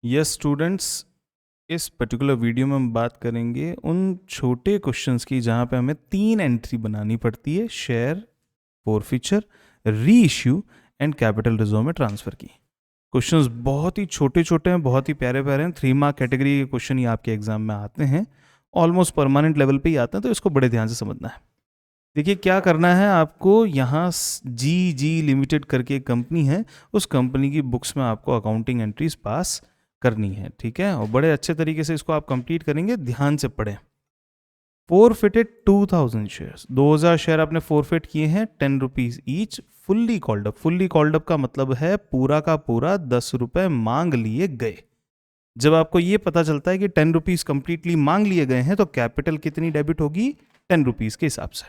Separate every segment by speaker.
Speaker 1: Yes students, इस particular video में हम बात करेंगे उन छोटे क्वेश्चंस की जहाँ पे हमें 3 एंट्री बनानी पड़ती है: शेयर, फोरफीचर, री इश्यू एंड कैपिटल रिजर्व में ट्रांसफ़र की। क्वेश्चंस बहुत ही छोटे छोटे हैं, बहुत ही प्यारे प्यारे हैं। 3 मार्क कैटेगरी के क्वेश्चन ही आपके एग्जाम में आते हैं, ऑलमोस्ट परमानेंट लेवल पे ही आते हैं, तो इसको बड़े ध्यान से समझना है। देखिए क्या करना है आपको, यहाँ जी लिमिटेड करके एक कंपनी है, उस कंपनी की बुक्स में आपको अकाउंटिंग एंट्रीज पास करनी है, ठीक है। और बड़े अच्छे तरीके से इसको आप कंप्लीट करेंगे, ध्यान से पढ़ें। फोरफिटेड 2000 शेयर्स, 2000 शेयर आपने फोरफिट किए हैं, 10 rupees each. Fully called up, fully called up का मतलब है पूरा का पूरा 10 रुपए मांग लिए गए। जब आपको ये पता चलता है कि 10 रुपीज कंप्लीटली मांग लिए गए हैं, तो कैपिटल कितनी डेबिट होगी? 10 रुपीज के हिसाब से,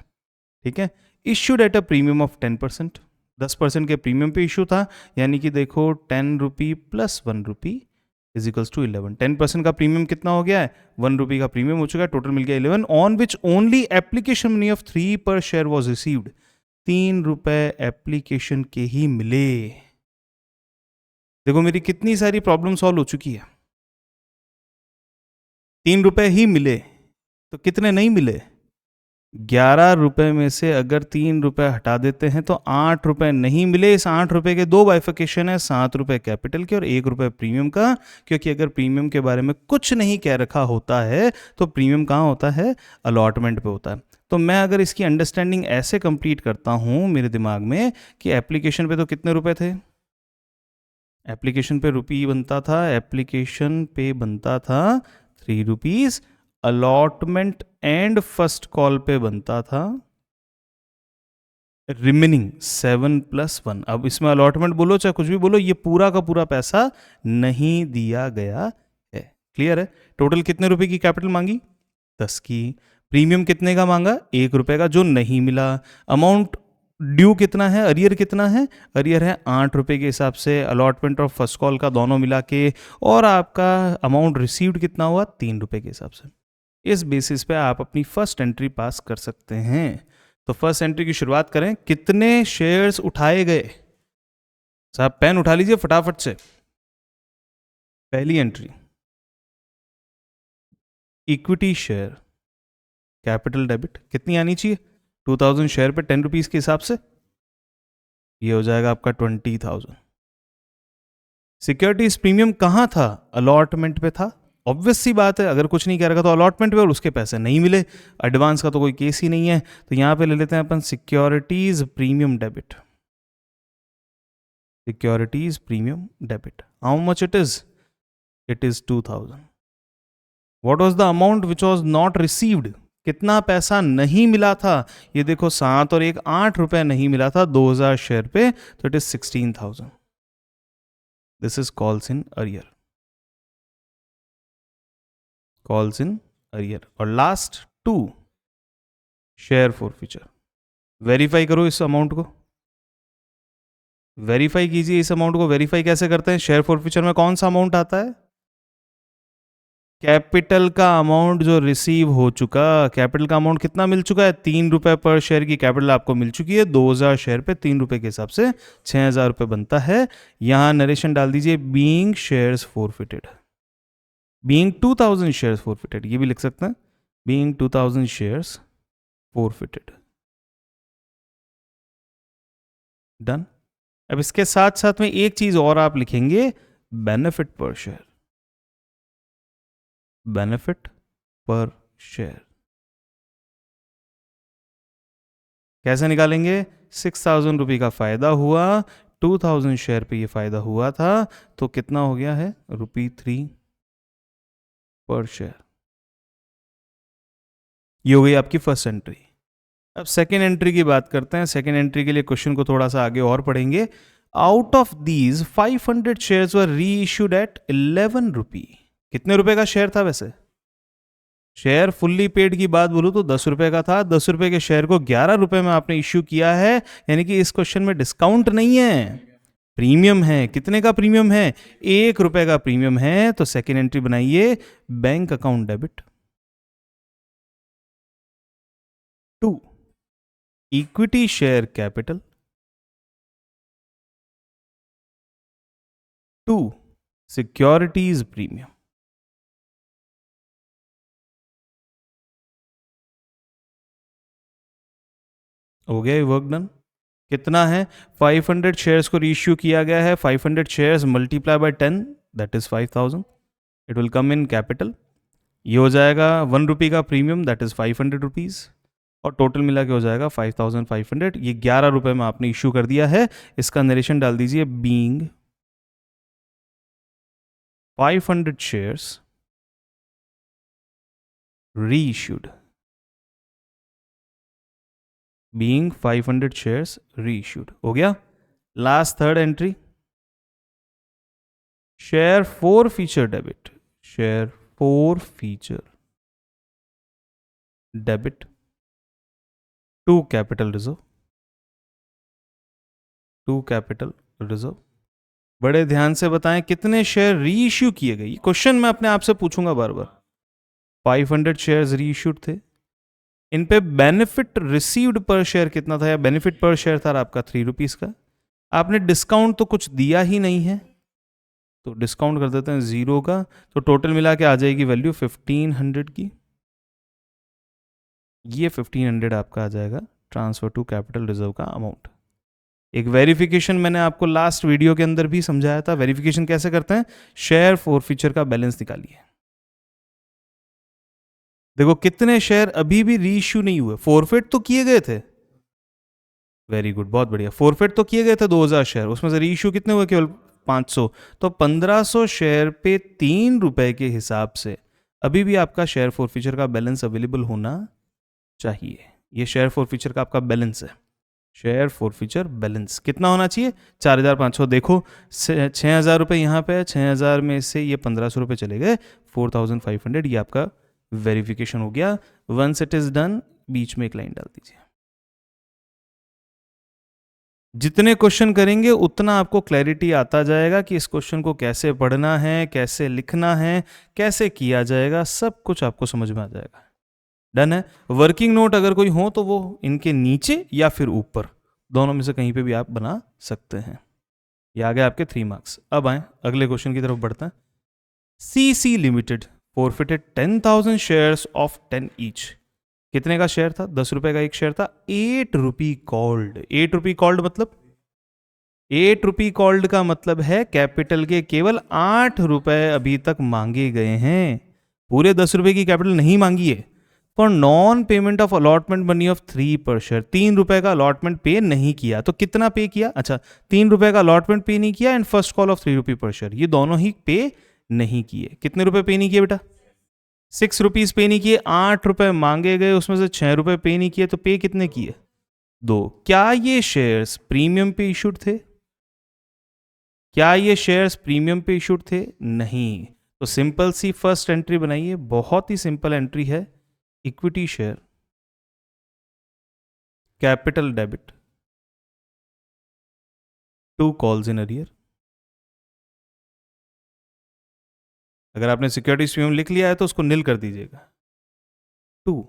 Speaker 1: ठीक है। Issued at a premium of 10%, 10% के प्रीमियम पे इशू था, यानी कि देखो 10 rupee plus 1 rupee is equals to 11। 10% का प्रीमियम कितना हो गया है? 1 रुपी का प्रीमियम हो चुका है, टोटल मिल गया 11, on which only application money of 3 पर शेयर वॉज रिसीव्ड। 3 रुपए एप्लीकेशन के ही मिले। देखो मेरी कितनी सारी प्रॉब्लम सॉल्व हो चुकी है। 3 रुपए ही मिले, तो कितने नहीं मिले? 11 रुपए में से अगर 3 रुपए हटा देते हैं तो 8 रुपए नहीं मिले। इस 8 रुपए के दो बाइफिकेशन है, 7 रुपए कैपिटल के और 1 रुपए प्रीमियम का, क्योंकि अगर प्रीमियम के बारे में कुछ नहीं कह रखा होता है तो प्रीमियम कहाँ होता है? अलॉटमेंट पे होता है। तो मैं अगर इसकी अंडरस्टैंडिंग ऐसे कंप्लीट करता हूँ मेरे दिमाग में कि एप्लीकेशन पे तो कितने रुपए थे? एप्लीकेशन पे रुपी बनता था, एप्लीकेशन पे बनता था 3 rupees. Allotment and first call पे बनता था रिमेनिंग 7 + 1। अब इसमें अलॉटमेंट बोलो चाहे कुछ भी बोलो, ये पूरा का पूरा पैसा नहीं दिया गया है। क्लियर है? टोटल कितने रुपए की कैपिटल मांगी? 10 की। प्रीमियम कितने का मांगा? 1 रुपए का, जो नहीं मिला। अमाउंट ड्यू कितना है? अरियर कितना है? अरियर है 8 रुपए के हिसाब से, अलॉटमेंट और फर्स्ट कॉल का दोनों मिला के। और आपका अमाउंट रिसीव्ड कितना हुआ? 3 रुपए के हिसाब से। इस बेसिस पे आप अपनी फर्स्ट एंट्री पास कर सकते हैं। तो फर्स्ट एंट्री की शुरुआत करें। कितने शेयर्स उठाए गए? साहब पेन उठा लीजिए फटाफट से। पहली entry, equity share capital debit कितनी आनी चाहिए? 2000 शेयर पे 10 रुपीज के हिसाब से ये हो जाएगा आपका 20,000। सिक्योरिटीज प्रीमियम कहाँ था? अलॉटमेंट पे था। ऑब्वियस सी बात है, अगर कुछ नहीं कह रखा तो अलॉटमेंट पे, और उसके पैसे नहीं मिले। एडवांस का तो कोई केस ही नहीं है, तो यहां पे ले लेते हैं अपन securities premium debit. Securities premium debit, how much it is? It is 2000। What was the amount which was not received? कितना पैसा नहीं मिला था? ये देखो 7 और 1 8 रुपए नहीं मिला था 2000 शेयर पे, तो it is 16,000। This is calls in arrear, calls in arrear. और लास्ट 2, शेयर फॉरफीचर। वेरीफाई करो इस अमाउंट को, वेरीफाई कीजिए इस अमाउंट को। वेरीफाई कैसे करते हैं? शेयर फॉरफीचर में कौन सा अमाउंट आता है? कैपिटल का अमाउंट जो रिसीव हो चुका। कैपिटल का अमाउंट कितना मिल चुका है? 3 रुपए पर शेयर की कैपिटल आपको मिल चुकी है। 2000 शेयर पे 3 रुपए के हिसाब से 6000 रुपए बनता है। यहां नरेशन डाल दीजिए, being shares forfeited, being 2000 shares forfeited, ये भी लिख सकते हैं, बीइंग 2000 शेयर्स फॉरफिटेड। डन। अब इसके साथ साथ में एक चीज और आप लिखेंगे, benefit per share, benefit per share. कैसे निकालेंगे? 6000 रुपये का फायदा हुआ, 2000 शेयर पे ये फायदा हुआ था, तो कितना हो गया है? ₹3 पर शेयर। ये हो गई आपकी फर्स्ट एंट्री। अब सेकेंड एंट्री की बात करते हैं। सेकेंड एंट्री के लिए क्वेश्चन को थोड़ा सा आगे और पढ़ेंगे। आउट ऑफ दीज 500 शेयर्स वर री इश्यूड एट 11 रुपी। कितने रुपए का शेयर था वैसे? शेयर फुल्ली पेड की बात बोलूं तो 10 रुपए का था। 10 रुपए के शेयर को 11 रुपए में आपने इश्यू किया है, यानी कि इस क्वेश्चन में डिस्काउंट नहीं है, प्रीमियम है। कितने का प्रीमियम है? 1 रुपए का प्रीमियम है। तो सेकेंड एंट्री बनाइए, bank account debit. 2, equity share capital. 2, securities premium. हो गया ये वर्क डन। कितना है? 500 शेयर्स को रीइश्यू किया गया है। 500 shares multiply by 10, that is 5000। It will come in capital. ये हो जाएगा 1 रुपी का प्रीमियम, दैट इज 500 रुपीज़, और टोटल मिला के हो जाएगा 5500। ये 11 रुपए में आपने इश्यू कर दिया है। इसका नरेशन डाल दीजिए, being 500 shares reissued, being 500 shares reissued. हो गया। Last third entry, share forfeiture debit, share forfeiture debit to capital reserve, to capital reserve. बड़े ध्यान से बताएं कितने शेयर रीइश्यू किए गए। क्वेश्चन मैं अपने आप से पूछूंगा बार बार। 500 शेयर्स रीइश्यूड थे। इन पे बेनिफिट रिसीव्ड पर शेयर कितना था, या बेनिफिट पर शेयर था आपका 3 रुपीज का। आपने डिस्काउंट तो कुछ दिया ही नहीं है, तो डिस्काउंट कर देते हैं 0 का, तो टोटल मिला के आ जाएगी वैल्यू 1500 की। ये 1500 आपका आ जाएगा ट्रांसफर टू कैपिटल रिजर्व का अमाउंट। एक वेरिफिकेशन मैंने आपको लास्ट वीडियो के अंदर भी समझाया था। वेरिफिकेशन कैसे करते हैं? शेयर फॉरफीचर का बैलेंस निकालिए। देखो कितने शेयर अभी भी रीइश्यू नहीं हुए, फॉरफिट तो किए गए थे। वेरी गुड, बहुत बढ़िया। फॉरफिट तो किए गए थे 2000 शेयर, उसमें से रीइश्यू कितने हुए? केवल 500। तो 1500 शेयर पे 3 रुपए के हिसाब से अभी भी आपका शेयर फॉरफीचर का बैलेंस अवेलेबल होना चाहिए। ये शेयर फॉरफीचर का आपका बैलेंस है। शेयर फॉरफीचर बैलेंस कितना होना चाहिए? 4500। देखो 6000 रुपये यहाँ पे है, 6000 में से ये 1500 रुपये चले गए, 4500। ये आपका वेरिफिकेशन हो गया। वंस इट इज डन, बीच में एक लाइन डाल दीजिए। जितने क्वेश्चन करेंगे उतना आपको क्लैरिटी आता जाएगा कि इस क्वेश्चन को कैसे पढ़ना है, कैसे लिखना है, कैसे किया जाएगा, सब कुछ आपको समझ में आ जाएगा। डन है। वर्किंग नोट अगर कोई हो तो वो इनके नीचे या फिर ऊपर, दोनों में से कहीं पे भी आप बना सकते हैं। ये आ गए आपके 3 मार्क्स। अब आए अगले क्वेश्चन की तरफ बढ़ते हैं। CC limited forfeited 10,000 shares of 10 each. कितने का शेयर था? 10 रुपए का एक शेयर था। 8 रुपी कॉल्ड। 8 रुपी कॉल्ड मतलब 8 रुपी कॉल्ड का मतलब है कैपिटल के केवल 8 रुपए अभी तक मांगे गए हैं, पूरे 10 रुपए की कैपिटल नहीं मांगी है। For non payment of allotment money of 3 पर शेयर, 3 रुपए का अलॉटमेंट पे नहीं किया। तो कितना पे किया? अच्छा, 3 रुपए का अलॉटमेंट पे नहीं किया and first call of 3 rupee per share, ये दोनों ही पे नहीं किए। कितने रुपए पे नहीं किए बेटा? 6 रुपीज पे नहीं किए। 8 रुपए मांगे गए, उसमें से 6 रुपए पे नहीं किए, तो पे कितने किए? 2। क्या ये शेयर्स प्रीमियम पे इशूड थे? क्या ये शेयर्स प्रीमियम पे इशूड थे? नहीं। तो सिंपल सी फर्स्ट एंट्री बनाइए, बहुत ही सिंपल एंट्री है। Equity share capital debit to calls in arrear. अगर आपने सिक्योरिटी प्रीमियम लिख लिया है तो उसको निल कर दीजिएगा। 2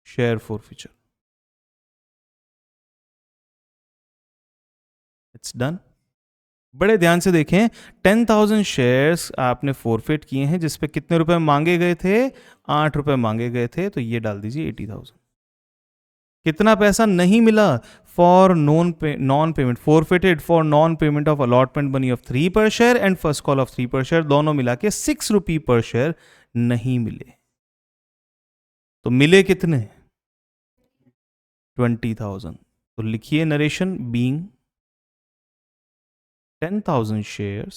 Speaker 1: शेयर फॉरफीचर। It's done. बड़े ध्यान से देखें, 10,000 शेयर्स आपने फॉरफिट किए हैं, जिसपे कितने रुपए मांगे गए थे? 8 रुपए मांगे गए थे, तो ये डाल दीजिए 80,000। कितना पैसा नहीं मिला? For non payment forfeited for non payment of allotment money of 3 पर share and first call of 3 पर शेयर, दोनों मिला के 6 रुपी पर शेयर नहीं मिले। तो मिले कितने? 20,000। तो लिखिए narration, being 10,000 shares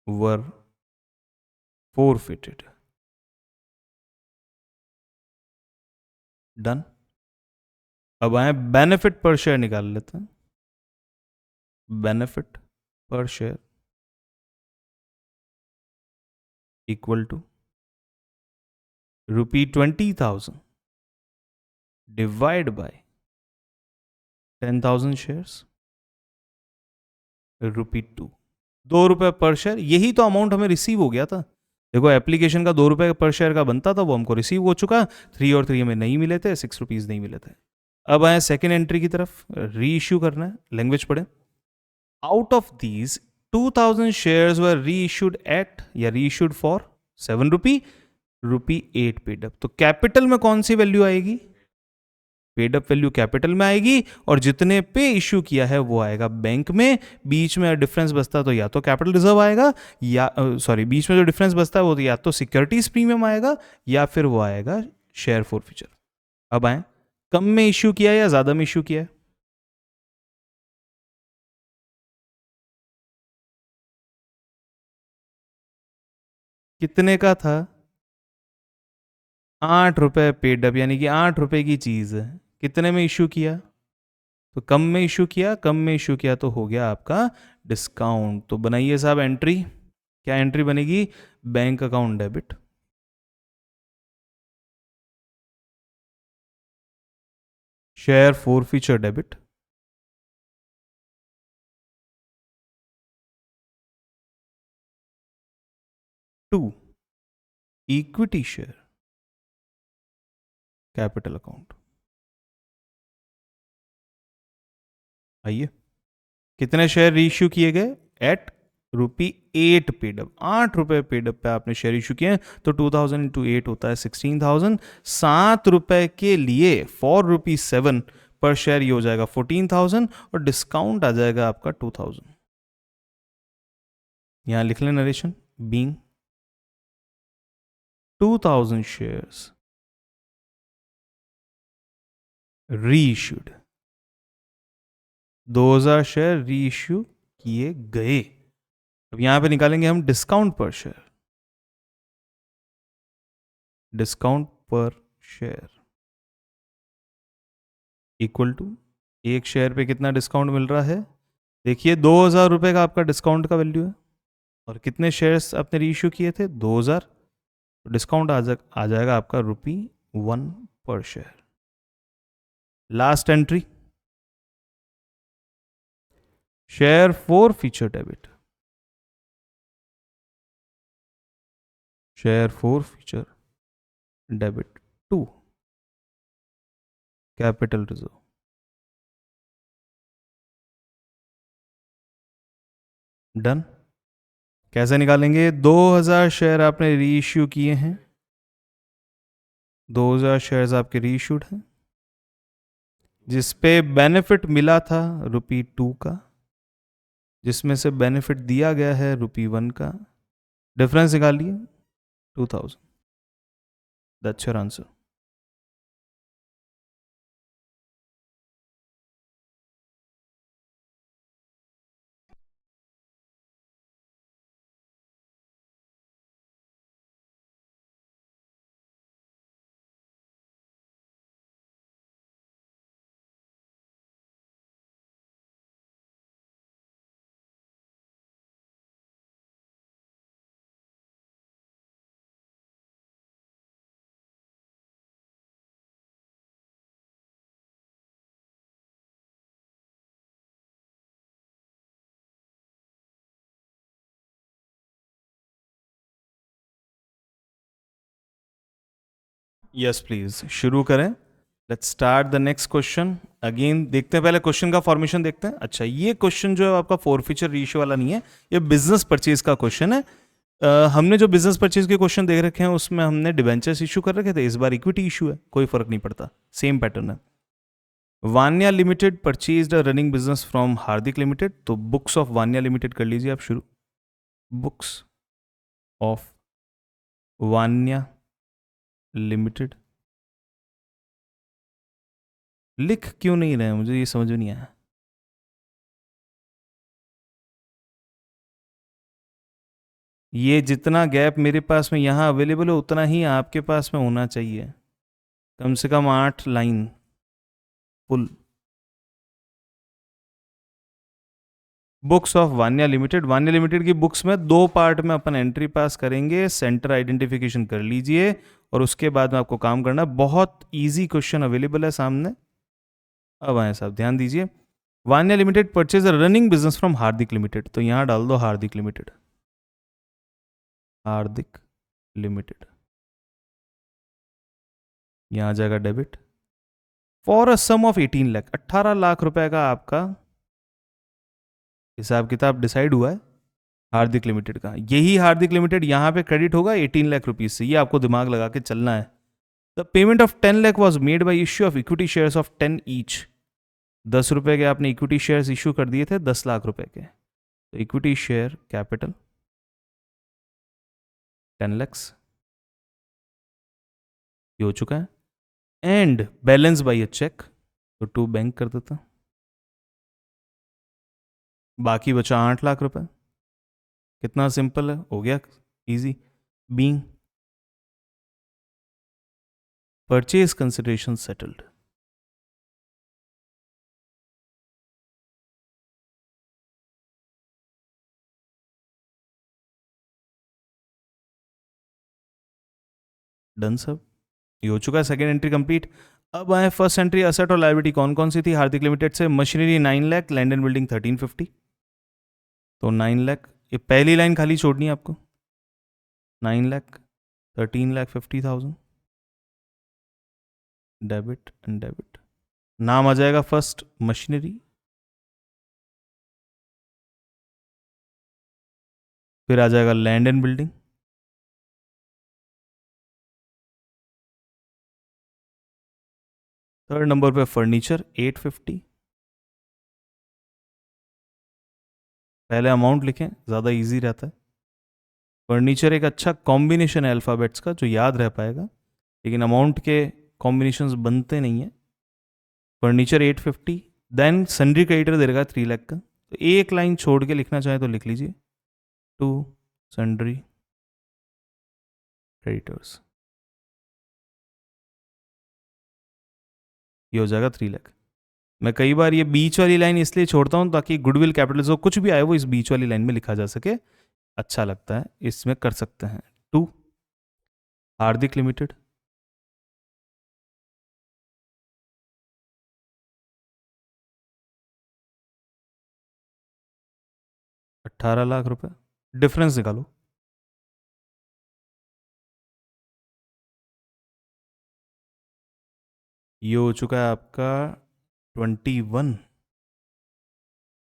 Speaker 1: were forfeited. Done. अब आए बेनिफिट पर शेयर निकाल लेते हैं। Benefit per share equal to ₹20,000 divide by 10,000 shares, ₹2। 2 रुपए पर शेयर, यही तो अमाउंट हमें रिसीव हो गया था। देखो एप्लीकेशन का 2 रुपए पर शेयर का बनता था, वो हमको रिसीव हो चुका। 3 और 3 हमें नहीं मिले थे, 6 रुपीज नहीं मिले थे। अब आए सेकेंड एंट्री की तरफ, री इश्यू करना है। लैंग्वेज पढ़े। आउट ऑफ दीज 2000 शेयर्स वर री इश्यूड एट या री issued for 7 rupee, rupee 8 paid up. तो कैपिटल में कौन सी वैल्यू आएगी? पेड अप वैल्यू कैपिटल में आएगी, और जितने पे इश्यू किया है वो आएगा बैंक में। बीच में डिफरेंस बचता तो या तो कैपिटल रिजर्व आएगा, या सॉरी बीच में जो डिफरेंस बचता है वो तो या तो सिक्योरिटीज प्रीमियम आएगा या फिर वो आएगा शेयर फॉरफीचर। अब आए, कम में इश्यू किया है या ज्यादा में इश्यू किया है? कितने का था? 8 रुपए पेड अप, यानी कि 8 रुपए की चीज है। कितने में इश्यू किया? तो कम में इश्यू किया, कम में इश्यू किया तो हो गया आपका डिस्काउंट। तो बनाइए साहब एंट्री। क्या एंट्री बनेगी? Bank account debit. Share forfeiture debit. To, equity share capital account. आइए, कितने शेयर रीइश्यू किए गए? एट रुपी 8 पेडअप। 8 रुपए पेडअप पे आपने शेयर इशू किए हैं, तो 2000 इंटू 8 होता है 16,000। 7 रुपए के लिए 4 रुपी 7 पर शेयर, ये हो जाएगा 14,000, और डिस्काउंट आ जाएगा आपका 2,000। यहां लिख लें narration, being 2000 shares reissued, 2000 share reissue किए गए। अब यहां पे निकालेंगे हम डिस्काउंट पर शेयर। डिस्काउंट पर शेयर इक्वल टू, एक शेयर पे कितना डिस्काउंट मिल रहा है? देखिए 2,000 रुपए का आपका डिस्काउंट का वैल्यू है, और कितने शेयर्स आपने रीइश्यू किए थे? 2,000। तो डिस्काउंट आ जाएगा आपका rupee 1 per share. Last entry, share forfeiture debit. Share forfeiture debit to capital reserve. Done. कैसे निकालेंगे? 2,000 शेयर आपने रीइश्यू किए हैं, 2,000 शेयर्स आपके रीइश्यूड हैं, जिसपे बेनिफिट मिला था रुपी 2 का, जिसमें से बेनिफिट दिया गया है रुपी 1 का। डिफरेंस निकालिए 2,000। That's your answer. Yes please, शुरू करें। Let's start the next question. Again देखते हैं, पहले क्वेश्चन का फॉर्मेशन देखते हैं। अच्छा, ये क्वेश्चन जो है आपका फॉरफीचर रेशियो वाला नहीं है, ये बिजनेस परचेज का क्वेश्चन है। हमने जो बिजनेस परचेज के क्वेश्चन देख रखे हैं उसमें हमने डिबेंचर्स इशू कर रखे थे, इस बार इक्विटी इशू है, कोई फर्क नहीं पड़ता, सेम पैटर्न है। Vanya limited purchase running business from Hardik limited, तो बुक्स ऑफ वान्या लिमिटेड कर लीजिए आप शुरू। Books of Vanya limited. लिख क्यों नहीं रहे, मुझे ये समझ में नहीं आया। ये जितना गैप मेरे पास में यहाँ अवेलेबल है उतना ही आपके पास में होना चाहिए, कम से कम 8 line full. Books of Vanya limited, Vanya limited की बुक्स में 2 पार्ट में अपन एंट्री पास करेंगे। सेंटर आइडेंटिफिकेशन कर लीजिए, और उसके बाद में आपको काम करना। बहुत इजी क्वेश्चन अवेलेबल है सामने। अब आए साहब, ध्यान दीजिए। Vanya limited purchase running business from Hardik limited, तो यहाँ डाल दो हार्दिक लिमिटेड। हार्दिक लिमिटेड, यहाँ आ जाएगा debit for a sum of 18 lakh. 18 lakh रुपए का आपका हिसाब किताब डिसाइड हुआ है हार्दिक लिमिटेड का। यही हार्दिक लिमिटेड यहाँ पे क्रेडिट होगा 18 लाख रुपीज से, ये आपको दिमाग लगा के चलना है। The payment of 10 lakh was made by issue of equity shares of 10 each. 10 रुपए के आपने इक्विटी शेयर्स इशू कर दिए थे 10 लाख रुपए के, तो इक्विटी शेयर कैपिटल 10 लैक्स ये हो चुका है, and balance by a cheque, तो टू बैंक कर देता, बाकी बचा 8 लाख रुपए। कितना सिंपल है, हो गया easy. Being purchase consideration settled. Done सब, ये हो चुका है, सेकेंड एंट्री कंप्लीट। अब आए फर्स्ट एंट्री, असेट और लायबिलिटी कौन कौन सी थी हार्दिक लिमिटेड से। Machinery 9 lakh, land and building 1350, तो 9 लाख, ये पहली लाइन खाली छोड़नी है आपको। 9 लाख 13,50,000 डेबिट एंड डेबिट। नाम आ जाएगा फर्स्ट मशीनरी, फिर आ जाएगा land and building, third number पे फर्नीचर 850। पहले अमाउंट लिखें, ज़्यादा इजी रहता है। फर्नीचर एक अच्छा कॉम्बिनेशन है अल्फ़ाबेट्स का जो याद रह पाएगा, लेकिन अमाउंट के कॉम्बिनेशंस बनते नहीं है। फर्नीचर 850, देन सन्ड्री क्रेडिटर दे रहेगा 3 लाख का, तो एक लाइन छोड़ के लिखना चाहे तो लिख लीजिए, टू सन्ड्री क्रेडिटर्स, ये हो जाएगा 3 लाख। मैं कई बार ये बीच वाली लाइन इसलिए छोड़ता हूँ ताकि गुडविल कैपिटल जो कुछ भी आए वो इस बीच वाली लाइन में लिखा जा सके, अच्छा लगता है, इसमें कर सकते हैं। To Hardik limited, ₹18 lakh, difference निकालो। ये हो चुका है आपका 21,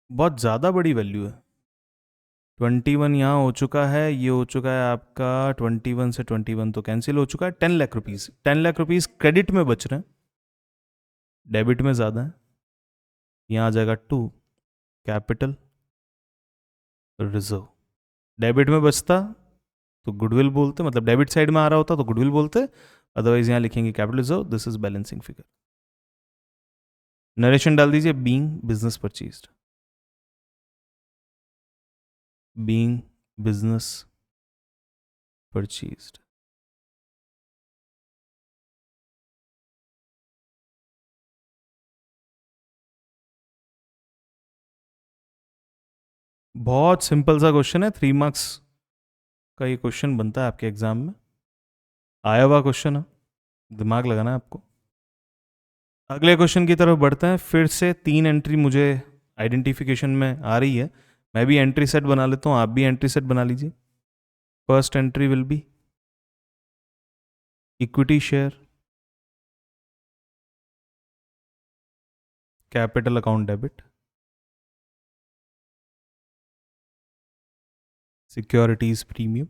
Speaker 1: बहुत ज़्यादा बड़ी वैल्यू है। 21 यहाँ हो चुका है, ये हो चुका है आपका 21 से 21 तो कैंसिल हो चुका है। 10 lakh rupees, 10 lakh rupees credit में बच रहे हैं, डेबिट में ज़्यादा है। यहाँ आ जाएगा टू कैपिटल रिजर्व, डेबिट में बचता तो गुडविल बोलते, मतलब डेबिट साइड में आ रहा होता तो गुडविल बोलते, अदरवाइज यहाँ लिखेंगे capital reserve, this is balancing figure. Narration डाल दीजिए, being business purchased, being business purchased. बहुत सिंपल सा क्वेश्चन है, 3 मार्क्स का ये क्वेश्चन बनता है आपके एग्जाम में, आया हुआ क्वेश्चन है, दिमाग लगाना है आपको। अगले क्वेश्चन की तरफ बढ़ते हैं। फिर से 3 एंट्री मुझे आइडेंटिफिकेशन में आ रही है, मैं भी एंट्री सेट बना लेता हूँ, आप भी एंट्री सेट बना लीजिए। First entry will be equity share capital account debit, securities premium,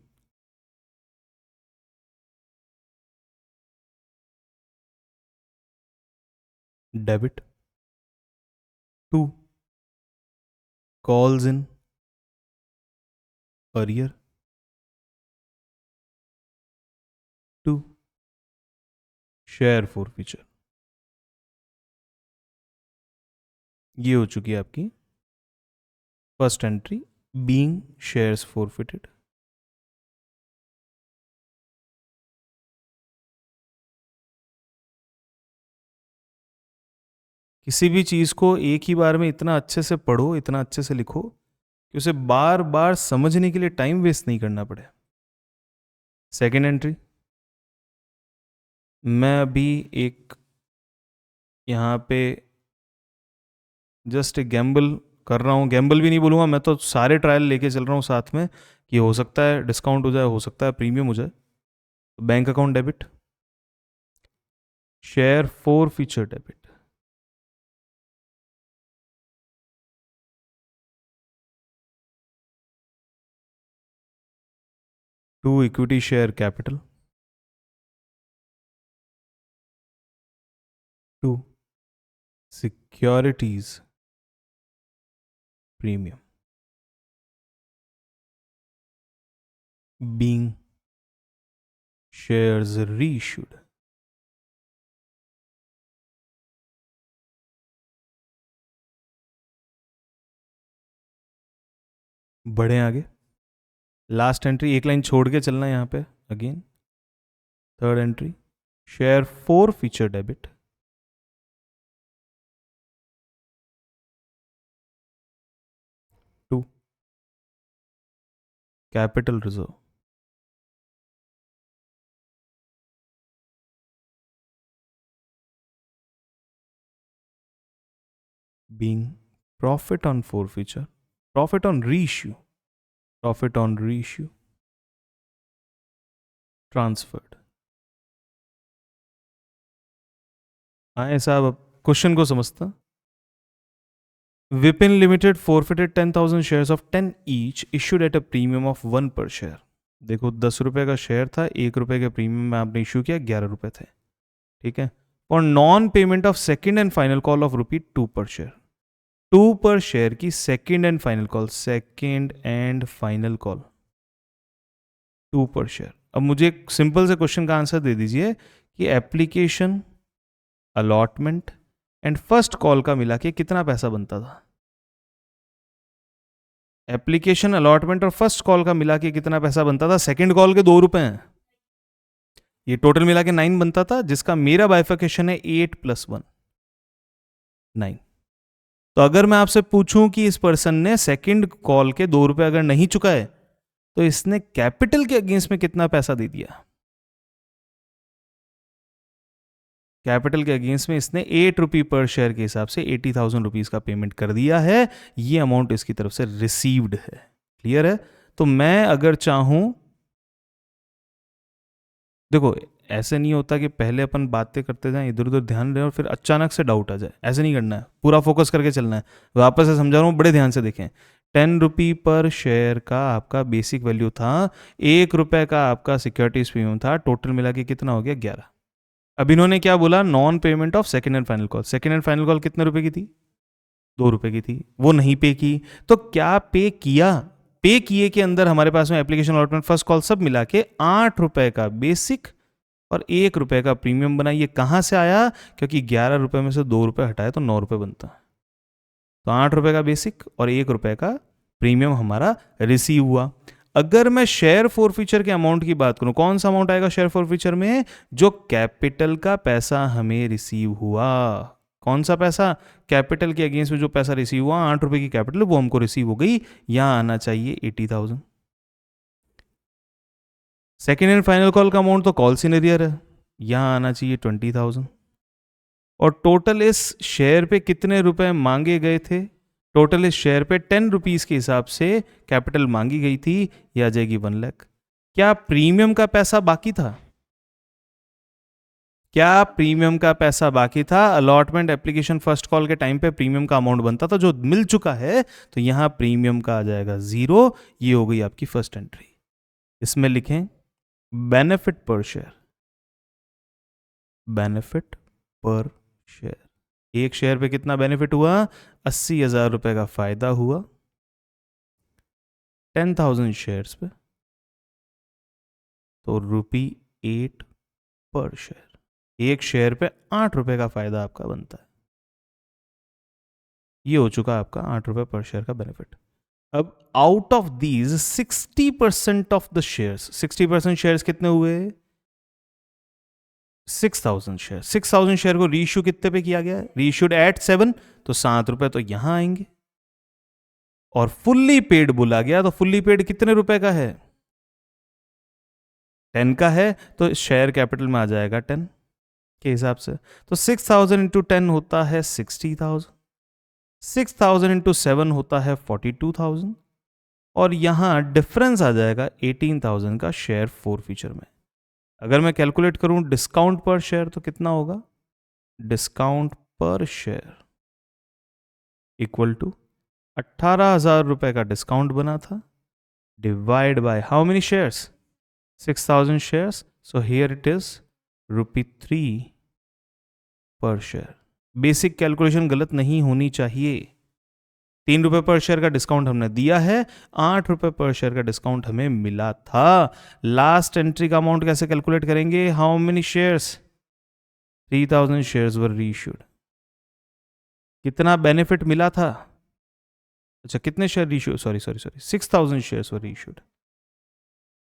Speaker 1: debit. To calls in arrear, to share forfeiture. ये हो चुकी है आपकी first entry, being shares forfeited. किसी भी चीज़ को एक ही बार में इतना अच्छे से पढ़ो, इतना अच्छे से लिखो कि उसे बार बार समझने के लिए टाइम वेस्ट नहीं करना पड़े। सेकेंड एंट्री, मैं अभी एक यहाँ पे जस्ट एक गैम्बल कर रहा हूँ, गैम्बल भी नहीं बोलूँगा, मैं तो सारे ट्रायल लेके चल रहा हूँ साथ में कि हो सकता है डिस्काउंट हो जाए, हो सकता है प्रीमियम हो जाए। Bank account debit, share forfeiture debit, 2 equity share capital, 2 securities premium being shares reissued. बढ़े आगे, लास्ट एंट्री एक लाइन छोड़ के चलना है यहाँ पे again. Third entry share forfeiture debit, 2 capital reserve, being profit on forfeiture, profit on reissue, profit on reissue transferred. आए साहब, अब क्वेश्चन को समझता. Vipin limited forfeited 10,000 shares of 10 each issued at a premium of 1 per share. देखो 10 रुपए का share था, 1 रुपए के प्रीमियम में आपने इशू किया, 11 रुपए थे. ठीक है. और non payment of second and final call of ₹2 पर शेयर, 2 पर शेयर की second and final call, second and final call 2 पर शेयर. अब मुझे एक सिंपल से क्वेश्चन का आंसर दे दीजिए कि application, allotment and first call का मिला के कितना पैसा बनता था. एप्लीकेशन, अलॉटमेंट और फर्स्ट कॉल का मिला के कितना पैसा बनता था. सेकंड कॉल के 2 रुपए हैं, ये टोटल मिला के 9 बनता था, जिसका मेरा बाइफिकेशन है 8 + 1 9. तो अगर मैं आपसे पूछूं कि इस पर्सन ने सेकंड कॉल के 2 रुपए अगर नहीं चुकाए तो इसने कैपिटल के अगेंस्ट में कितना पैसा दे दिया. कैपिटल के अगेंस्ट में इसने ₹8 पर शेयर के हिसाब से 80,000 रुपीज का पेमेंट कर दिया है. ये अमाउंट इसकी तरफ से रिसीव्ड है. क्लियर है. तो मैं अगर चाहूं, देखो ऐसे नहीं होता कि पहले अपन बातें करते जाएं, इधर उधर ध्यान दें और फिर अचानक से डाउट आ जाए. ऐसे नहीं करना है, पूरा फोकस करके चलना है. वापस से समझा रहा हूं, बड़े ध्यान से देखें. ₹10 पर शेयर का आपका बेसिक वैल्यू था, ₹1 का आपका सिक्योरिटीज प्रीमियम था, टोटल मिला के कितना हो गया 11. अब इन्होंने क्या बोला, non payment of second and final call. Second and final call कितने रुपए की थी, ₹2 की थी, वो नहीं पे की. तो क्या पे किया, पे किए के अंदर हमारे पास में एप्लीकेशन, अलॉटमेंट, फर्स्ट कॉल सब मिला के ₹8 का बेसिक और ₹1 का प्रीमियम बना. ये कहां से आया, क्योंकि ₹11 में से ₹2 हटाए तो ₹9 बनता है. तो ₹8 का बेसिक और ₹1 का प्रीमियम हमारा रिसीव हुआ. अगर मैं शेयर फॉरफीचर के अमाउंट की बात करूं, कौन सा अमाउंट आएगा शेयर फॉरफीचर में, जो कैपिटल का पैसा हमें रिसीव हुआ. कौन सा पैसा, कैपिटल के अगेंस्ट में जो पैसा रिसीव हुआ, ₹8 की कैपिटल, वो हमको रिसीव हो गई. यहां आना चाहिए 80,000. सेकेंड एंड फाइनल कॉल का अमाउंट तो कॉल सीनियर है, यहां आना चाहिए 20,000. और टोटल इस शेयर पे कितने रुपए मांगे गए थे, टोटल इस शेयर पे ₹10 के हिसाब से कैपिटल मांगी गई थी, ये आ जाएगी 1 लाख. क्या प्रीमियम का पैसा बाकी था, क्या प्रीमियम का पैसा बाकी था. अलॉटमेंट, एप्लीकेशन, फर्स्ट कॉल के टाइम पे प्रीमियम का अमाउंट बनता था, जो मिल चुका है, तो यहां प्रीमियम का आ जाएगा 0. ये हो गई आपकी फर्स्ट एंट्री. इसमें लिखें benefit per share, benefit per share. एक शेयर पे कितना बेनिफिट हुआ, 80,000 रुपए का फायदा हुआ 10,000 शेयर्स पे, तो ₹8 पर शेयर. एक शेयर पे ₹8 का फायदा आपका बनता है. ये हो चुका आपका ₹8 पर शेयर का बेनिफिट. अब out of these 60% of the shares, 60% shares कितने हुए, 6,000 शेयर. 6,000 शेयर को रीइश्यू कितने पे किया गया है, रीइश्यूड एट 7, तो ₹7 तो यहां आएंगे. और फुल्ली पेड बोला गया, तो फुल्ली पेड कितने रुपए का है, 10 का है, तो शेयर कैपिटल में आ जाएगा 10 के हिसाब से. तो 6,000 इंटू 10 होता है 60,000, 6,000 इंटू 7 होता है 42,000, और यहां डिफरेंस आ जाएगा 18,000 का शेयर फॉरफीचर में. अगर मैं कैलकुलेट करूं डिस्काउंट पर शेयर, तो कितना होगा, डिस्काउंट पर शेयर इक्वल टू 18,000 रुपए का डिस्काउंट बना था, divide by how many shares, 6,000 shares. So here it is ₹3 per share. Basic calculation गलत नहीं होनी चाहिए. ₹3 पर शेयर का डिस्काउंट हमने दिया है, ₹8 पर शेयर का डिस्काउंट हमें मिला था. लास्ट एंट्री का अमाउंट कैसे कैलकुलेट करेंगे? How many shares? 3,000 shares were reissued. कितना बेनिफिट मिला था? अच्छा, कितने share reissue? Sorry 6,000 shares were reissued.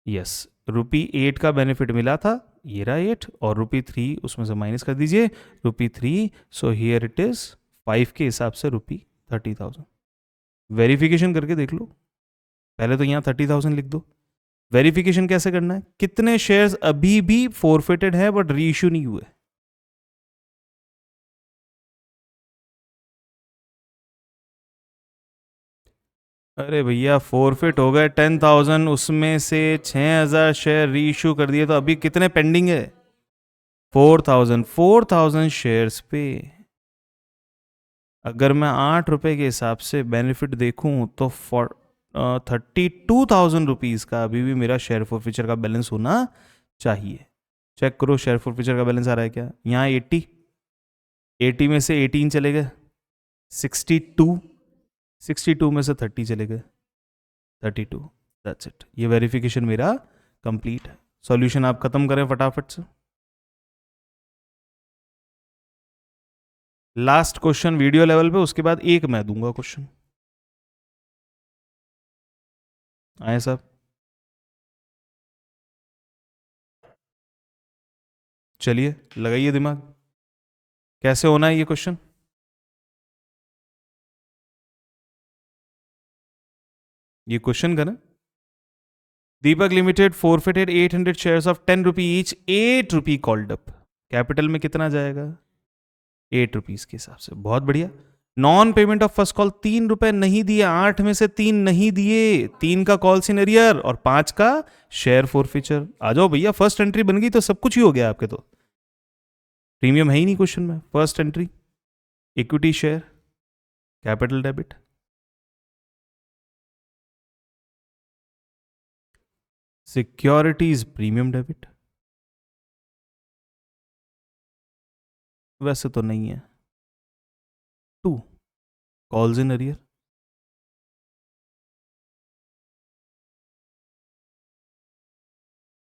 Speaker 1: Yes, ₹8 का बेनिफिट मिला था, ये रहा 8, और ₹3 उसमें से माइनस कर दीजिए, ₹3. सो हियर इट इज 5 के हिसाब से ₹30,000. वेरिफिकेशन करके देख लो. पहले तो यहाँ 30,000 लिख दो. वेरिफिकेशन कैसे करना है? कितने शेयर्स अभी भी फोरफिटेड है बट रीइश्यू नहीं हुए? अरे भैया, फोरफिट हो गए 10,000, उसमें से 6,000 शेयर रीइश्यू कर दिए, तो अभी कितने पेंडिंग है? 4,000 शेयर्स पे अगर मैं ₹8 के हिसाब से बेनिफिट देखूं तो 32,000 का अभी भी मेरा शेयर फॉर फ्यूचर का बैलेंस होना चाहिए. चेक करो शेयर फॉर फ्यूचर का बैलेंस आ रहा है क्या? यहाँ 80 में से 18 चले गए, 62 में से 30 चले गए, 32. That's it. ये वेरिफिकेशन मेरा कंप्लीट है. सॉल्यूशन आप खत्म करें फटाफट से. लास्ट क्वेश्चन वीडियो लेवल पे, उसके बाद एक मैं दूंगा क्वेश्चन. आए साहब? चलिए लगाइए दिमाग. कैसे होना है ये क्वेश्चन? ये क्वेश्चन का ना, Deepak limited forfeited 800 shares of ₹10 each, ₹8 called up. Capital में कितना जाएगा? ₹8 के हिसाब से. बहुत बढ़िया. Non payment of first call, ₹3 नहीं दिए, 8 में से 3 नहीं दिए, 3 का कॉल इन एरियर और 5 का शेयर फोरफिचर. आ जाओ भैया, फर्स्ट एंट्री बन गई तो सब कुछ ही हो गया आपके. तो प्रीमियम है ही नहीं क्वेश्चन में. First entry, equity share, capital debit, securities premium debit. वैसे तो नहीं है. 2 calls in arrear,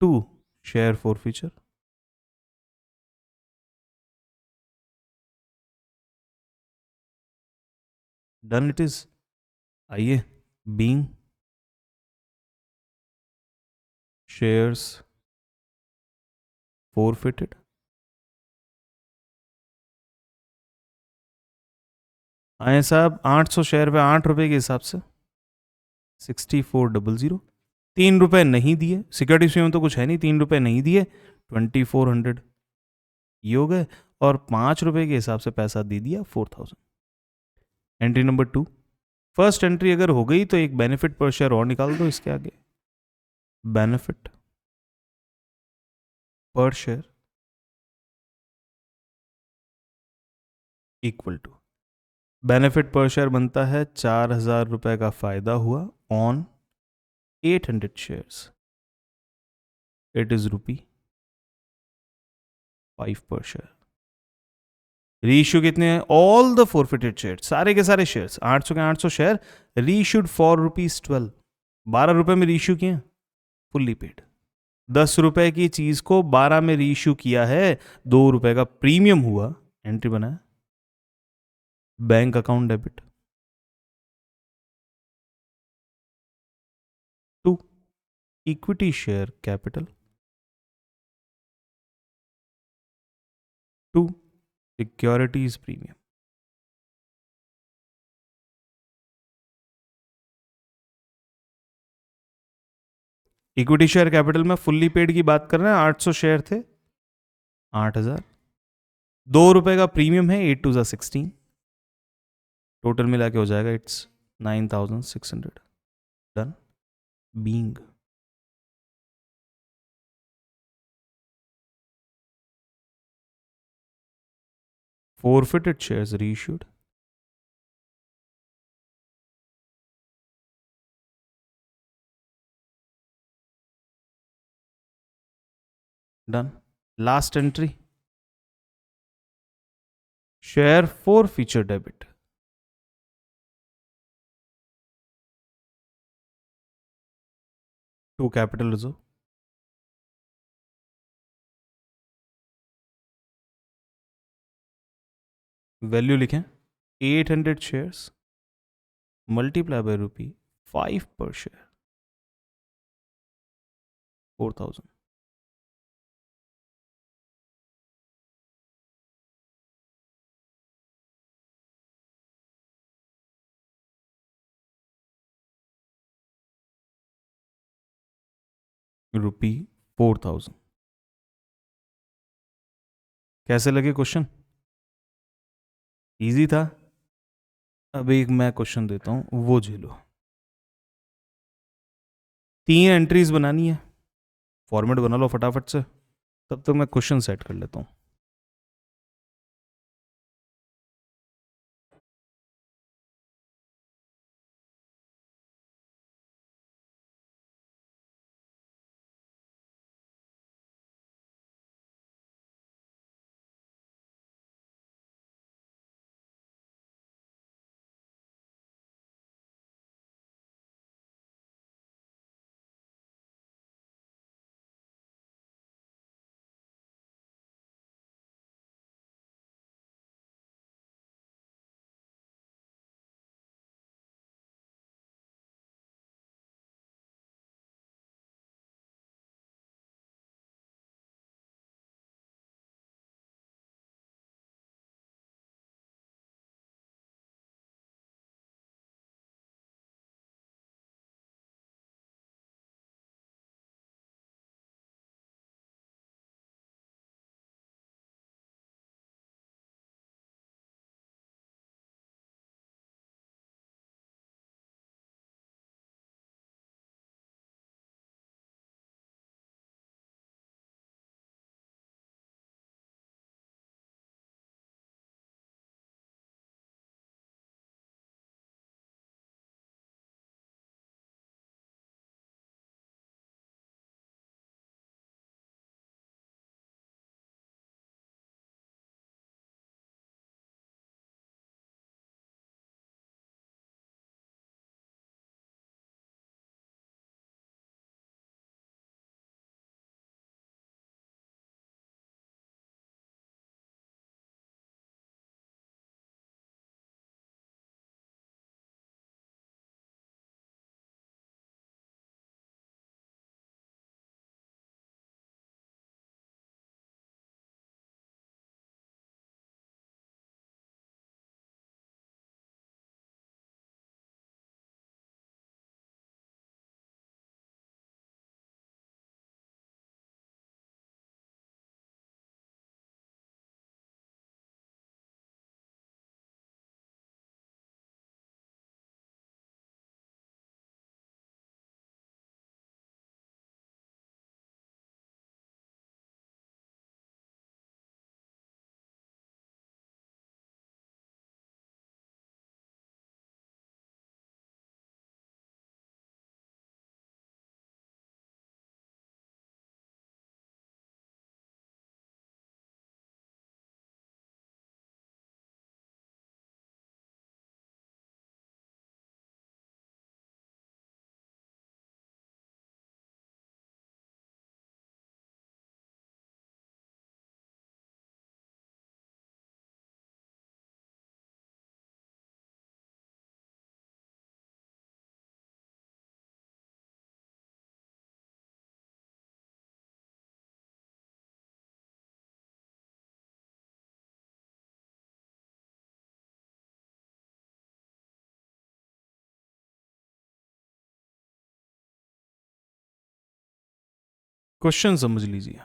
Speaker 1: 2 share forfeiture, done it is. आइए, बीइंग शेयर्स फोरफिटेड. आए साहब, 800 शेयर पे ₹8 के हिसाब से 6400. ₹3 नहीं दिए, सिक्योरिटी में तो कुछ है नहीं, ₹3 नहीं दिए, 2400 ये हो गए, और ₹5 के हिसाब से पैसा दे दिया 4000. Entry number 2. फर्स्ट एंट्री अगर हो गई तो एक बेनिफिट पर शेयर और निकाल दो इसके आगे. Benefit per share equal to, benefit per share बनता है ₹4,000 का फायदा हुआ ऑन 800 शेयर्स. इट इज ₹5 पर शेयर. रीइश्यू कितने हैं? ऑल द फोरफिटेड शेयर, सारे के सारे शेयर्स, 800 के 800 शेयर रीइश्यूड फॉर ₹12. ₹12 में रीइश्यू किए, फुल्ली पेड. ₹10 की चीज को 12 में रीइश्यू किया है, ₹2 का प्रीमियम हुआ, एंट्री बना, bank account debit. 2 equity share capital, 2 securities premium. Equity share capital में फुल्ली पेड की बात कर रहे हैं. 800 शेयर थे, 8,000. ₹2 का प्रीमियम है, 8 2 16, टोटल मिला के हो जाएगा it's 9,600. Done. Being forfeited shares reissued, done. Last entry, share forfeiture debit. To capital reserve. Value लिखें 800 शेयर्स मल्टीप्लाई बाय रुपी 5 पर शेयर 4000. रुपी 4000. कैसे लगे क्वेश्चन? इजी था. अब एक मैं क्वेश्चन देता हूं, वो झेलो. 3 एंट्रीज बनानी है. फॉर्मेट बना लो फटाफट से, तब तक मैं क्वेश्चन सेट कर लेता हूं. क्वेश्चन समझ लीजिए.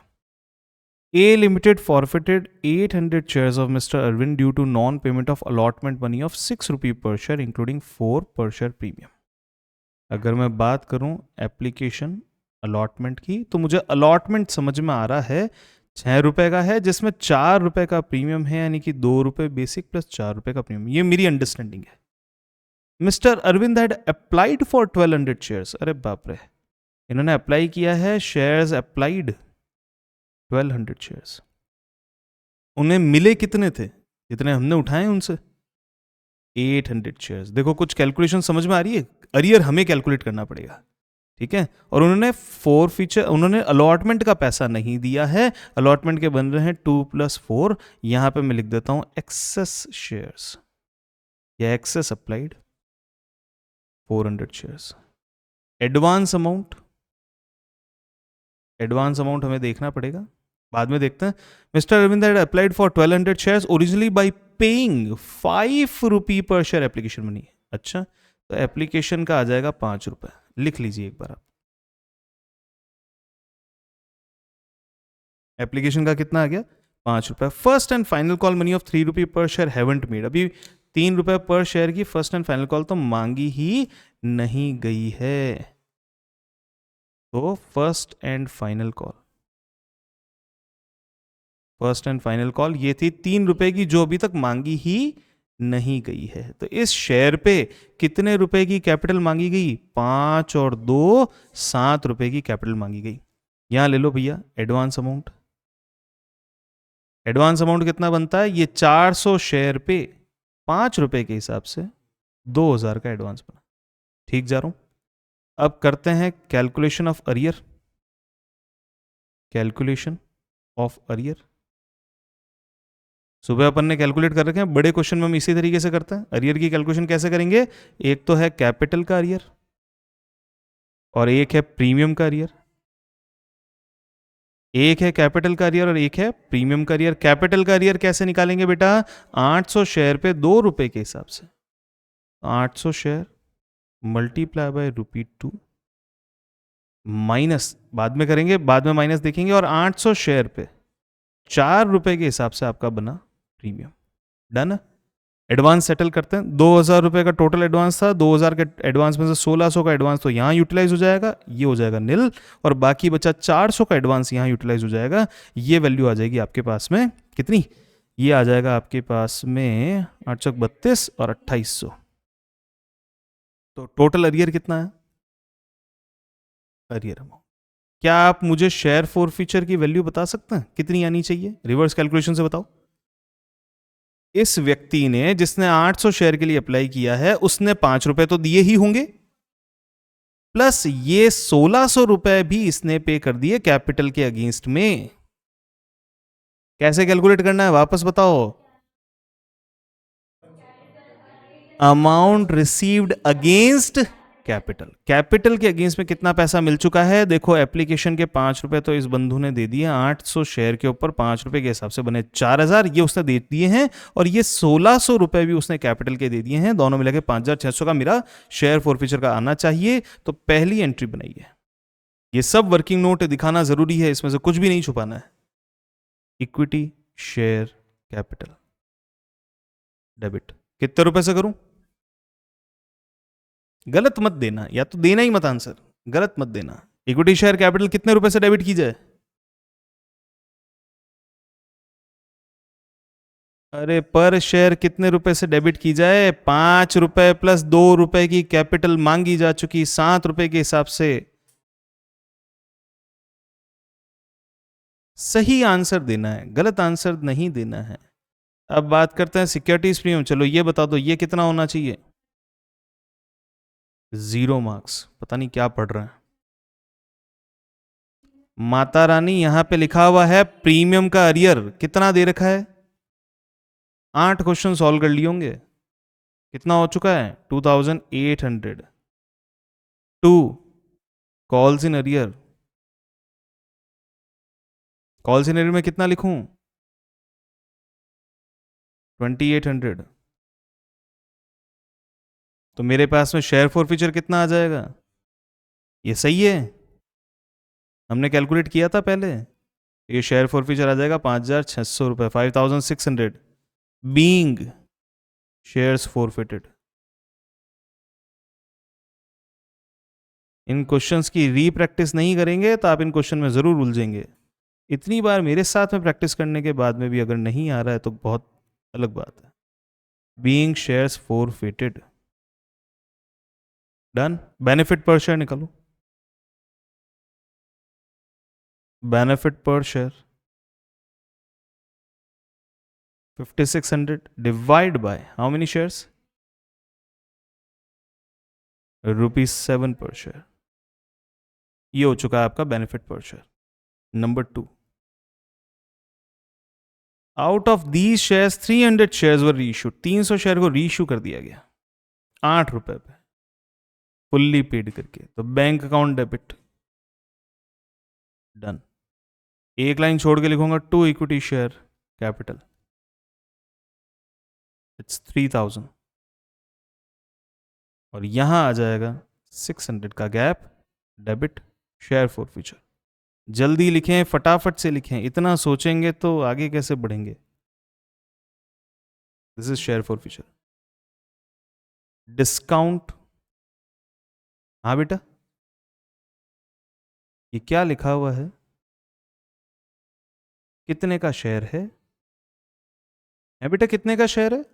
Speaker 1: A Limited forfeited 800 shares of Mr. Arvind due to non-payment of allotment money of 6 rupee per share including 4 per share premium. अगर मैं बात करूं एप्लीकेशन अलॉटमेंट की, तो मुझे अलॉटमेंट समझ में आ रहा है 6 रुपए का है, जिसमें 4 रुपए का प्रीमियम है, यानी कि 2 रुपए बेसिक प्लस 4 रुपए का प्रीमियम. ये मेरी अंडरस्टैंडिंग है. Mister Arvind had applied for 1200 shares. अरे बाप रे, इन्होंने अप्लाई किया है शेयर्स अप्लाइड 1200 शेयर्स। उन्हें मिले कितने थे, जितने हमने उठाए उनसे? 800 शेयर्स। देखो कुछ कैलकुलेशन समझ में आ रही है? अरियर हमें कैलकुलेट करना पड़ेगा, ठीक है। और उन्होंने उन्होंने अलॉटमेंट का पैसा नहीं दिया है, अलॉटमेंट के बन रहे हैं 2+4। यहां पे मैं लिख देता हूं एक्सेस शेयर्स या excess applied 400 shares. Advance amount हमें देखना पड़ेगा, बाद में देखते हैं। Mister Arvind had applied for 1200 shares originally by paying 5 rupee per share application money. अच्छा, तो एप्लीकेशन का आ जाएगा 5 रुपए। लिख लीजिए एक बार आप, एप्लीकेशन का कितना आ गया? 5 रुपए। First and final call money of 3 rupee per share haven't made. अभी 3 रुपए पर शेयर की फर्स्ट एंड फाइनल कॉल तो मांगी ही नहीं गई है। तो फर्स्ट एंड फाइनल कॉल ये थी 3 रुपए की, जो अभी तक मांगी ही नहीं गई है। तो इस शेयर पे कितने रुपए की कैपिटल मांगी गई? 5 और 2 7 रुपए की कैपिटल मांगी गई। यहां ले लो भैया एडवांस अमाउंट। एडवांस अमाउंट कितना बनता है? ये 400 शेयर पे 5 रुपए के हिसाब से 2000 का एडवांस बना। ठीक जा रहा हूं? अब करते हैं कैलकुलेशन ऑफ अरियर। सुबह अपन ने कैलकुलेट कर रखे हैं, बड़े क्वेश्चन में हम इसी तरीके से करते हैं। अरियर की कैलकुलेशन कैसे करेंगे? एक तो है कैपिटल का अरियर और एक है प्रीमियम का अरियर। एक है कैपिटल का अरियर और एक है प्रीमियम का अरियर। कैपिटल का अरियर कैसे निकालेंगे बेटा? 800 शेयर पे 2 रुपए के हिसाब से। 800 शेयर मल्टीप्लाई बाय ₹2 माइनस, बाद में करेंगे, बाद में माइनस देखेंगे। और 800 शेयर पे 4 रुपए के हिसाब से आपका बना प्रीमियम। डन। एडवांस सेटल करते हैं। 2000 रुपए का टोटल एडवांस था, 2000 के एडवांस में से 1600 का एडवांस तो यहां यूटिलाइज हो जाएगा, ये हो जाएगा नील। और बाकी बचा 400 का एडवांस यहां यूटिलाइज हो जाएगा। ये वैल्यू आ जाएगी आपके पास में कितनी? ये आ जाएगा आपके पास में 832 और 2800। तो टोटल अरियर कितना है? Arrear amount. क्या आप मुझे शेयर फॉरफीचर की वैल्यू बता सकते हैं कितनी आनी चाहिए? रिवर्स कैलकुलेशन से बताओ। इस व्यक्ति ने, जिसने 800 शेयर के लिए अप्लाई किया है, उसने 5 रुपए तो दिए ही होंगे, प्लस ये 1600 रुपए भी इसने पे कर दिए कैपिटल के अगेंस्ट में। कैसे कैलकुलेट करना है वापस बताओ? Amount received against capital. Capital के अगेंस्ट में कितना पैसा मिल चुका है? देखो एप्लीकेशन के 5 रुपए तो इस बंधु ने दे दिए, 800 शेयर के ऊपर 5 रुपए के हिसाब से बने 4000, ये उसने दे दिए हैं। और ये 1600 रुपए भी उसने कैपिटल के दे दिए हैं। दोनों मिला के 5600 का मेरा शेयर फॉरफीचर का आना चाहिए। तो पहली एंट्री बनाइए। ये सब वर्किंग नोट दिखाना जरूरी है, इसमें से कुछ भी नहीं छुपाना है। इक्विटी शेयर कैपिटल डेबिट कितने रुपए से करूं? गलत मत देना, या तो देना ही मत आंसर, गलत मत देना। इक्विटी शेयर कैपिटल कितने रुपए से डेबिट की जाए? अरे पर शेयर कितने रुपए से डेबिट की जाए? 5 रुपए प्लस 2 रुपए की कैपिटल मांगी जा चुकी 7 रुपए के हिसाब से। सही आंसर देना है, गलत आंसर नहीं देना है। अब बात करते हैं सिक्योरिटीज प्रीमियम। चलो ये बता दो, ये कितना होना चाहिए? 0 मार्क्स, पता नहीं क्या पढ़ रहे हैं। माता रानी, यहां पे लिखा हुआ है प्रीमियम का अरियर कितना दे रखा है? 8 क्वेश्चन सॉल्व कर लिए होंगे। कितना हो चुका है? 2800। 2 calls in arrear. Calls in arrear में कितना लिखूं? 2800। तो मेरे पास में शेयर फॉरफीचर कितना आ जाएगा? ये सही है, हमने कैलकुलेट किया था पहले। ये शेयर फॉरफीचर आ जाएगा 5600 रुपए, 5600 बीइंग शेयर्स फॉरफिटेड। इन क्वेश्चंस की रीप्रैक्टिस नहीं करेंगे तो आप इन क्वेश्चन में जरूर उलझेंगे। इतनी बार मेरे साथ में प्रैक्टिस करने के बाद में भी अगर नहीं आ रहा है तो बहुत अलग बात है। Being shares forfeited. Done. Benefit per share निकालो। Benefit per share 5600 divide by how many shares? ₹7 पर शेयर. ये हो चुका है आपका benefit per share. Number 2, out of these shares 300 shares were reissued. 300 share को रीइश्यू कर दिया गया ₹8 पे, फुल्ली पेड करके. तो बैंक अकाउंट डेबिट. डन. एक लाइन छोड़ के लिखूंगा to equity share capital. It's 3000. और यहां आ जाएगा 600 का gap debit share forfeiture. जल्दी लिखें, फटाफट से लिखें. इतना सोचेंगे तो आगे कैसे बढ़ेंगे. This is share for future. Discount. हाँ बेटा, ये क्या लिखा हुआ है? कितने का शेयर है? बेटा कितने का शेयर है?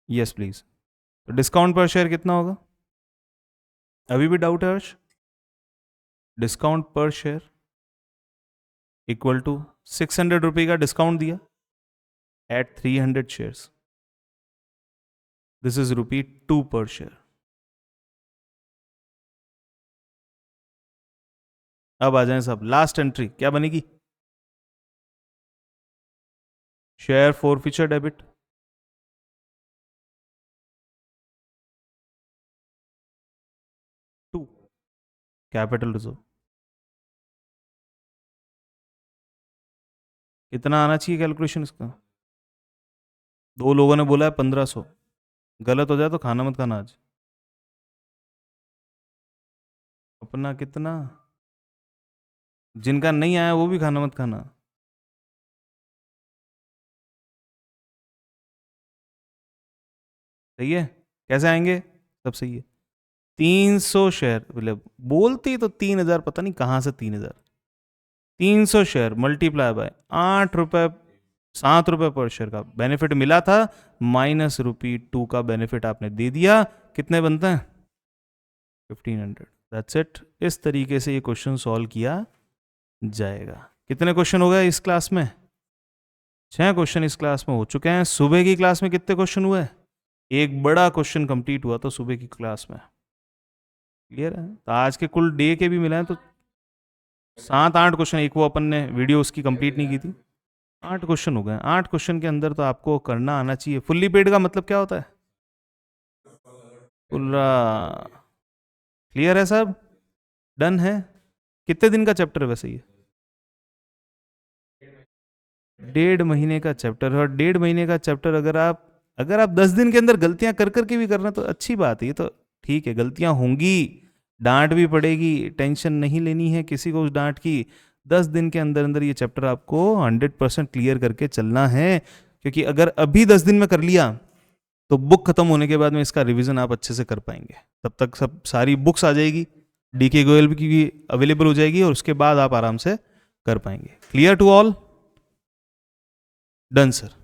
Speaker 1: Yes please. तो डिस्काउंट पर शेयर कितना होगा? अभी भी डाउट है हर्ष? डिस्काउंट पर शेयर इक्वल टू 600 रुपये का डिस्काउंट दिया एट 300 शेयर्स. दिस इज ₹2 पर शेयर. अब आ जाएं सब. लास्ट एंट्री क्या बनेगी? Share forfeiture debit. To capital reserve. कितना आना चाहिए कैलकुलेशन इसका? 2 लोगों ने बोला है 1500. गलत हो जाए तो खाना मत खाना आज. अपना कितना? जिनका नहीं आया वो भी खाना मत खाना. सही है? कैसे आएंगे? सब सही है. 300 शेयर मतलब बोलती तो 3000, पता नहीं कहां से 3000. 300 शेयर मल्टीप्लाई बाय ₹8, ₹7 पर शेयर का बेनिफिट मिला था, माइनस ₹2 का बेनिफिट आपने दे दिया. कितने बनते हैं? 1500. That's it. इस तरीके से ये क्वेश्चन सॉल्व किया जाएगा. कितने क्वेश्चन हो गए इस क्लास में? 6 क्वेश्चन इस क्लास में हो चुके हैं. सुबह की क्लास में कितने क्वेश्चन हुए? एक बड़ा क्वेश्चन कंप्लीट हुआ तो सुबह की क्लास में. क्लियर है? तो आज के कुल डे के भी मिला है तो 7-8 क्वेश्चन. एक वो अपन ने वीडियो उसकी कंप्लीट नहीं की थी. 8 क्वेश्चन हो गए. 8 क्वेश्चन के अंदर तो आपको करना आना चाहिए. फुल्ली पेड का मतलब क्या होता है? पूरा. क्लियर है सब? डन है? कितने दिन का चैप्टर है वैसे ये? 1.5 महीने का चैप्टर है. और 1.5 महीने का चैप्टर अगर आप 10 दिन के अंदर गलतियां कर करके भी कर रहे हैं तो अच्छी बात है. ये तो ठीक है, गलतियां होंगी, डांट भी पड़ेगी, टेंशन नहीं लेनी है किसी को उस डांट की. 10 दिन के अंदर अंदर ये चैप्टर आपको 100% क्लियर करके चलना है. क्योंकि अगर अभी 10 दिन में कर लिया तो बुक खत्म होने के बाद में इसका रिवीजन आप अच्छे से कर पाएंगे. तब तक सब सारी बुक्स आ जाएगी, डीके गोयल की भी अवेलेबल हो जाएगी और उसके बाद आप आराम से कर पाएंगे. Clear to all? Done sir.